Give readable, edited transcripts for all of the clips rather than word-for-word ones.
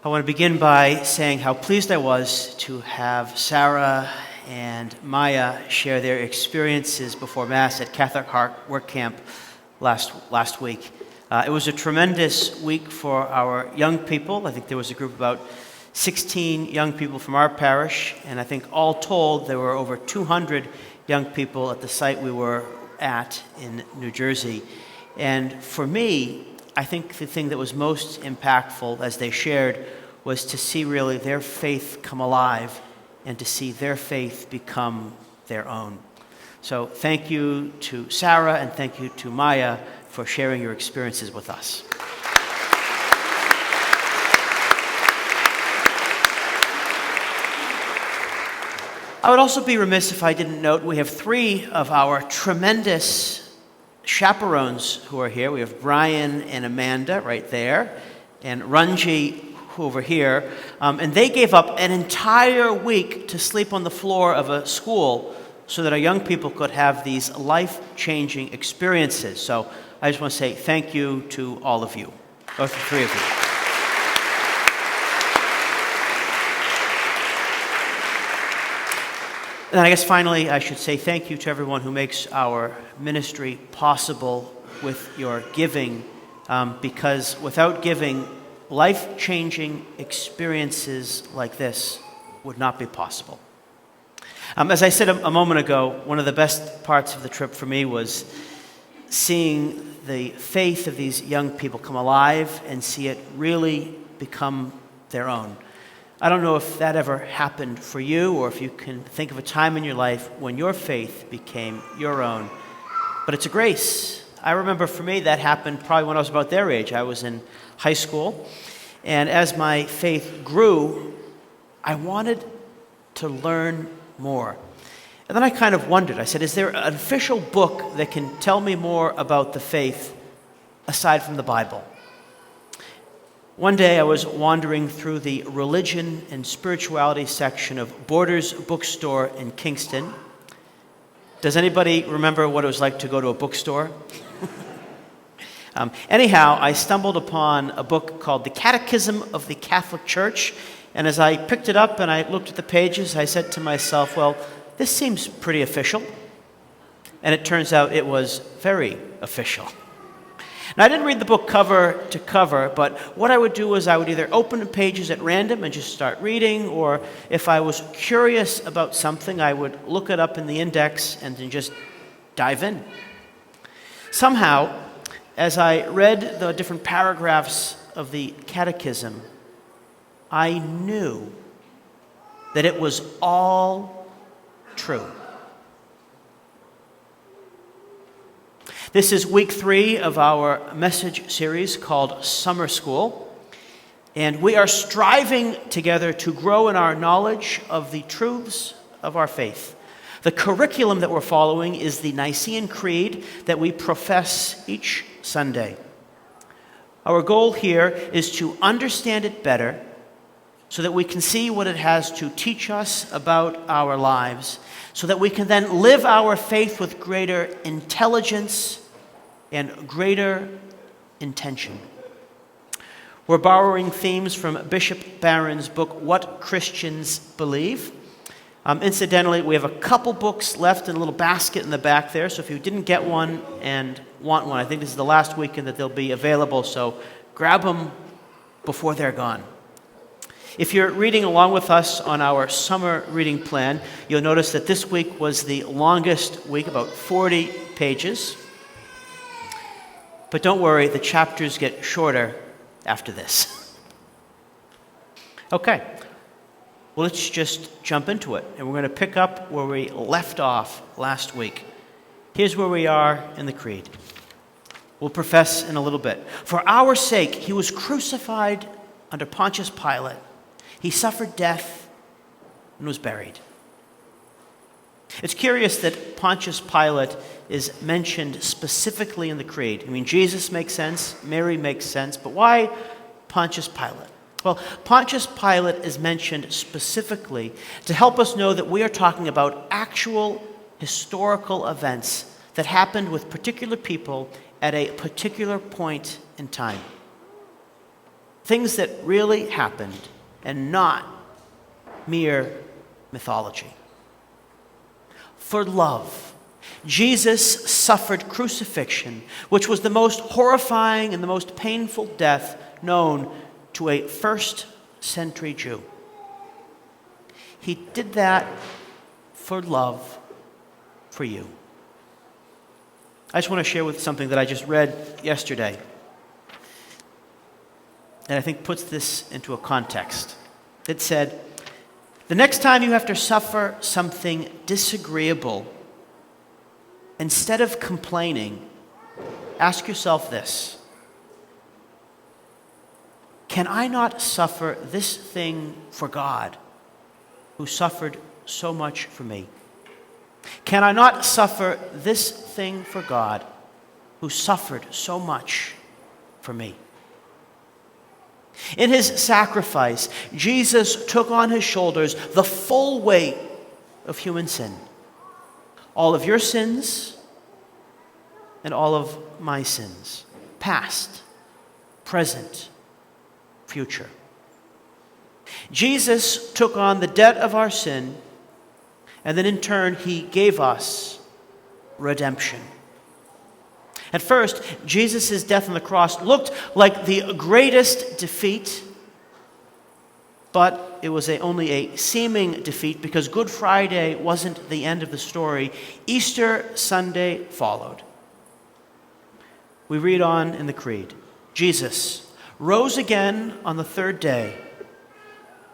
I want to begin by saying how pleased I was to have Sarah and Maya share their experiences before Mass at Catholic Heart Work Camp last week. It was a tremendous week for our young people. I think there was a group of about 16 young people from our parish, and I think all told there were over 200 young people at the site we were at in New Jersey. And for me, I think the thing that was most impactful as they shared was to see really their faith come alive and to see their faith become their own. So thank you to Sarah and thank you to Maya for sharing your experiences with us. I would also be remiss if I didn't note we have three of our tremendous chaperones who are here. We have Brian and Amanda right there, and Ranji over here. And they gave up an entire week to sleep on the floor of a school so that our young people could have these life-changing experiences. So I just want to say thank you to all of you, both the three of you. And I guess finally, I should say thank you to everyone who makes our ministry possible with your giving, because without giving, life-changing experiences like this would not be possible. As I said a moment ago, one of the best parts of the trip for me was seeing the faith of these young people come alive and see it really become their own. I don't know if that ever happened for you or if you can think of a time in your life when your faith became your own, but it's a grace. I remember for me that happened probably when I was about their age. I was in high school, and as my faith grew, I wanted to learn more. And then I kind of wondered, I said, is there an official book that can tell me more about the faith aside from the Bible? One day I was wandering through the religion and spirituality section of Borders bookstore in Kingston. Does anybody remember what it was like to go to a bookstore? Anyhow, I stumbled upon a book called The Catechism of the Catholic Church, and as I picked it up and I looked at the pages, I said to myself, well, this seems pretty official. And it turns out it was very official. Now, I didn't read the book cover to cover, but what I would do is I would either open the pages at random and just start reading, or if I was curious about something, I would look it up in the index and then just dive in. Somehow, as I read the different paragraphs of the catechism, I knew that it was all true. This is week 3 of our message series called Summer School, and we are striving together to grow in our knowledge of the truths of our faith. The curriculum that we're following is the Nicene Creed that we profess each Sunday. Our goal here is to understand it better so that we can see what it has to teach us about our lives, so that we can then live our faith with greater intelligence and greater intention. We're borrowing themes from Bishop Barron's book, What Christians Believe. Incidentally, we have a couple books left in a little basket in the back there, so if you didn't get one and want one, I think this is the last weekend that they'll be available, so grab them before they're gone. If you're reading along with us on our summer reading plan, you'll notice that this week was the longest week, about 40 pages. But don't worry, the chapters get shorter after this. Okay, well, let's just jump into it. And we're going to pick up where we left off last week. Here's where we are in the Creed. We'll profess in a little bit. For our sake, he was crucified under Pontius Pilate. He suffered death and was buried. It's curious that Pontius Pilate is mentioned specifically in the Creed. I mean, Jesus makes sense, Mary makes sense, but why Pontius Pilate? Well, Pontius Pilate is mentioned specifically to help us know that we are talking about actual historical events that happened with particular people at a particular point in time. things that really happened and not mere mythology. For love, Jesus suffered crucifixion, which was the most horrifying and the most painful death known to a first-century Jew. He did that for love for you. I just want to share with something that I just read yesterday, and I think puts this into a context. It said, the next time you have to suffer something disagreeable, instead of complaining, ask yourself this: can I not suffer this thing for God, who suffered so much for me? Can I not suffer this thing for God, who suffered so much for me? In his sacrifice, Jesus took on his shoulders the full weight of human sin. All of your sins and all of my sins, past, present, future. Jesus took on the debt of our sin, and then in turn, he gave us redemption. At first, Jesus' death on the cross looked like the greatest defeat, but it was only a seeming defeat because Good Friday wasn't the end of the story. Easter Sunday followed. We read on in the Creed, Jesus rose again on the third day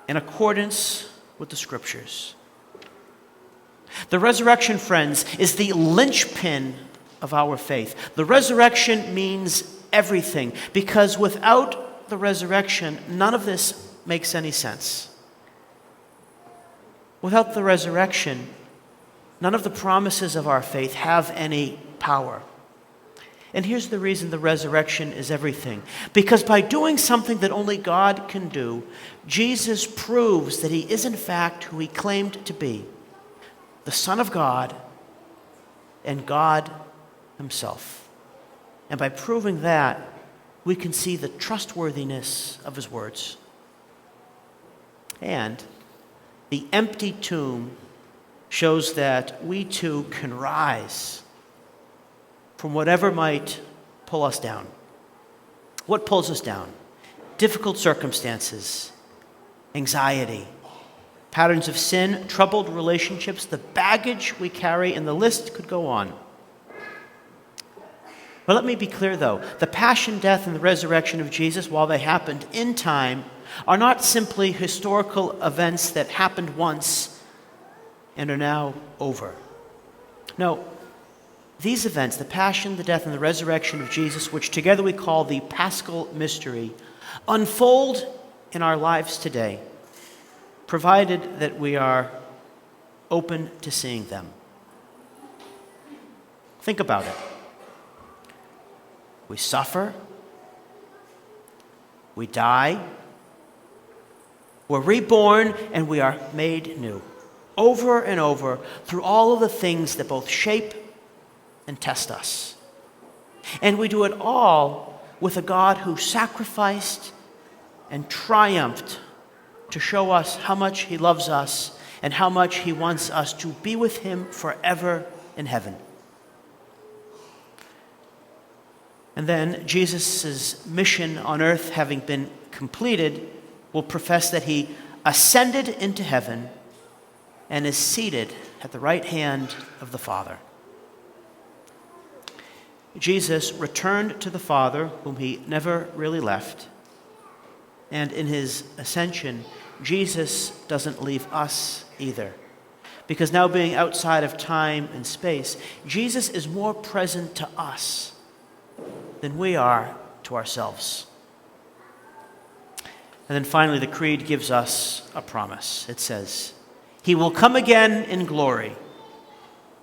in accordance with the Scriptures. The resurrection, friends, is the linchpin of our faith. The resurrection means everything, because without the resurrection, none of this makes any sense. Without the resurrection, none of the promises of our faith have any power. And here's the reason the resurrection is everything. Because by doing something that only God can do, Jesus proves that he is in fact who he claimed to be, the Son of God and God himself. And by proving that, we can see the trustworthiness of his words. And the empty tomb shows that we too can rise from whatever might pull us down. What pulls us down? Difficult circumstances, anxiety, patterns of sin, troubled relationships, the baggage we carry, and the list could go on. But let me be clear, though. The passion, death, and the resurrection of Jesus, while they happened in time, are not simply historical events that happened once and are now over. No, these events, the passion, the death, and the resurrection of Jesus, which together we call the Paschal mystery, unfold in our lives today, provided that we are open to seeing them. Think about it. We suffer, we die, we're reborn, and we are made new. Over and over, through all of the things that both shape and test us. And we do it all with a God who sacrificed and triumphed to show us how much he loves us and how much he wants us to be with him forever in heaven. And then Jesus' mission on earth having been completed, will profess that he ascended into heaven and is seated at the right hand of the Father. Jesus returned to the Father, whom he never really left. And in his ascension, Jesus doesn't leave us either. Because now being outside of time and space, Jesus is more present to us than we are to ourselves. And then finally, the Creed gives us a promise. It says, he will come again in glory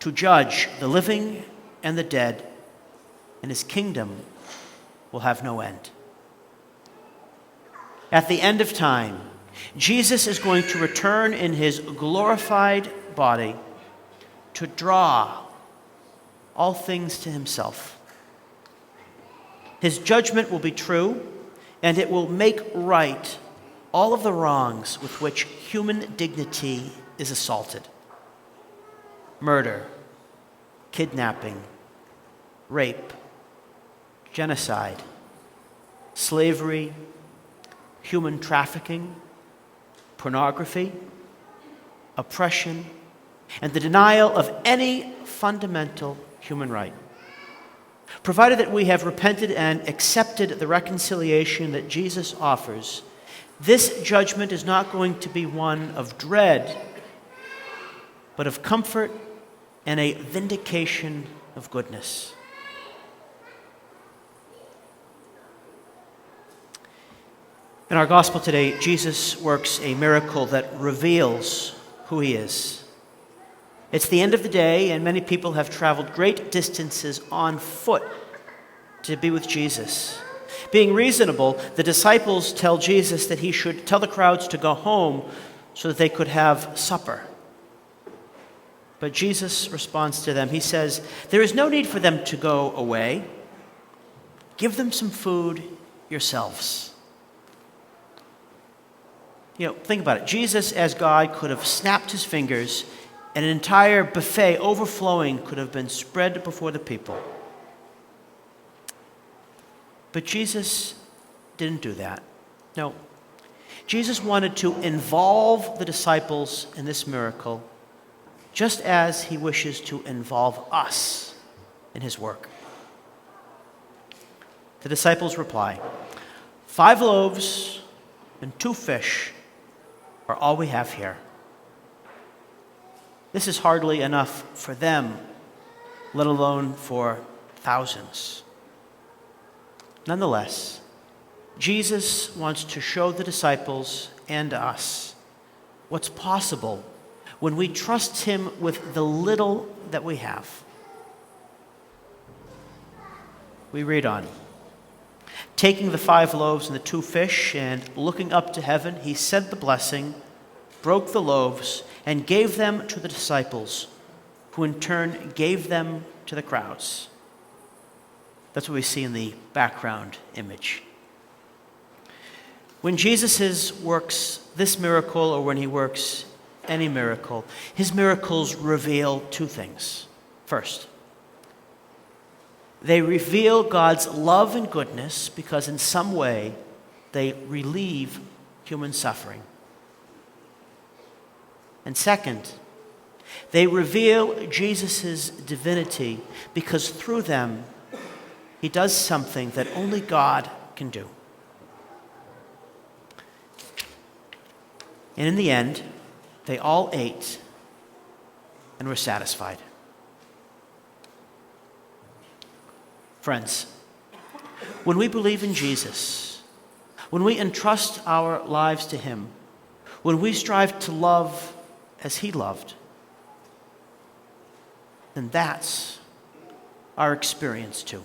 to judge the living and the dead, and his kingdom will have no end. At the end of time, Jesus is going to return in his glorified body to draw all things to himself. His judgment will be true, and it will make right all of the wrongs with which human dignity is assaulted. Murder, kidnapping, rape, genocide, slavery, human trafficking, pornography, oppression, and the denial of any fundamental human right. Provided that we have repented and accepted the reconciliation that Jesus offers, this judgment is not going to be one of dread, but of comfort and a vindication of goodness. In our gospel today, Jesus works a miracle that reveals who he is. It's the end of the day, and many people have traveled great distances on foot to be with Jesus. Being reasonable, the disciples tell Jesus that he should tell the crowds to go home so that they could have supper. But Jesus responds to them. He says, "There is no need for them to go away. Give them some food yourselves." Think about it. Jesus, as God, could have snapped his fingers and an entire buffet overflowing could have been spread before the people. But Jesus didn't do that. No. Jesus wanted to involve the disciples in this miracle just as he wishes to involve us in his work. The disciples reply, 5 loaves and 2 fish are all we have here. This is hardly enough for them, let alone for thousands. Nonetheless, Jesus wants to show the disciples and us what's possible when we trust him with the little that we have. We read on. Taking the 5 loaves and the 2 fish and looking up to heaven, he said the blessing, broke the loaves, and gave them to the disciples, who in turn gave them to the crowds. That's what we see in the background image. When Jesus works this miracle, or when he works any miracle, his miracles reveal 2 things. First, they reveal God's love and goodness because in some way they relieve human suffering. And second, they reveal Jesus' divinity because through them he does something that only God can do. And in the end, they all ate and were satisfied. Friends, when we believe in Jesus, when we entrust our lives to him, when we strive to love as he loved, then that's our experience too.